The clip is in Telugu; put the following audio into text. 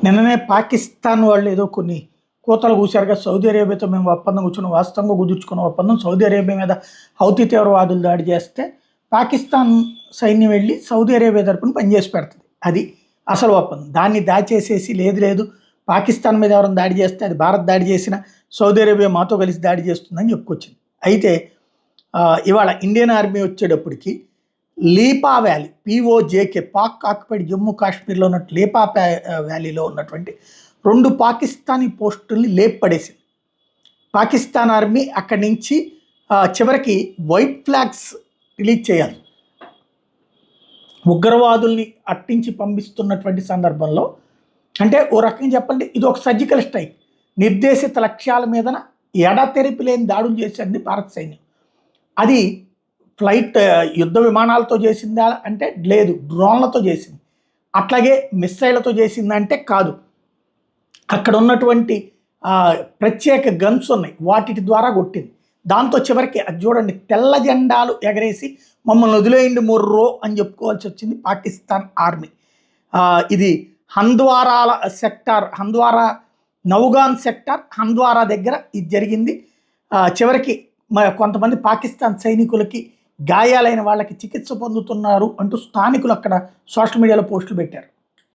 నిన్ననే పాకిస్తాన్ వాళ్ళు ఏదో కొన్ని కోతలు కూశారుగా సౌదీ అరేబియాతో మేము ఒప్పందం కూర్చున్న వాస్తవంగా కుదుర్చుకున్న ఒప్పందం సౌదీ అరేబియా మీద హౌతీ తీవ్రవాదులు దాడి చేస్తే పాకిస్తాన్ సైన్యం వెళ్ళి సౌదీ అరేబియా తరపున పనిచేసి పెడుతుంది. అది అసలు ఒప్పందం. దాన్ని దాచేసేసి లేదు లేదు పాకిస్తాన్ మీద ఎవరైనా దాడి చేస్తే అది భారత్ దాడి చేసిన సౌదీ అరేబియా మాతో కలిసి దాడి చేస్తుందని చెప్పుకొచ్చింది. అయితే ఇవాళ ఇండియన్ ఆర్మీ వచ్చేటప్పటికి Leepa valley POJK Pak occupied Jammu కాశ్మీర్లో ఉన్న లీపా వ్యాలీలో ఉన్నటువంటి 2 పాకిస్తానీ పోస్టుల్ని లేపడేసింది. పాకిస్తాన్ ఆర్మీ అక్కడి నుంచి చివరికి వైట్ ఫ్లాగ్స్ రిలీజ్ చేయాలి. ఉగ్రవాదుల్ని అట్టించి పంపిస్తున్నటువంటి సందర్భంలో అంటే ఓ రకంగా చెప్పండి, ఇది ఒక సర్జికల్ స్ట్రైక్. నిర్దేశిత లక్ష్యాల మీదన ఎడతెరిపి లేని దాడులు చేసింది భారత సైన్యం. అది ఫ్లైట్ యుద్ధ విమానాలతో చేసిందా అంటే లేదు, డ్రోన్లతో చేసింది. అట్లాగే మిస్సైళ్లతో చేసిందంటే కాదు, అక్కడ ఉన్నటువంటి ప్రత్యేక గన్స్ ఉన్నాయి, వాటి ద్వారా కొట్టింది. దాంతో చివరికి అది చూడండి, తెల్ల జెండాలు ఎగరేసి మమ్మల్ని వదిలేయండి మొర్రో అని చెప్పుకోవాల్సి వచ్చింది పాకిస్తాన్ ఆర్మీ. ఇది హంద్వారా నౌగాన్ సెక్టార్ హంద్వారా దగ్గర ఇది జరిగింది. చివరికి కొంతమంది పాకిస్తాన్ సైనికులకి గాయాలైన వాళ్ళకి చికిత్స పొందుతున్నారు అంటూ స్థానికులు అక్కడ సోషల్ మీడియాలో పోస్టులు పెట్టారు.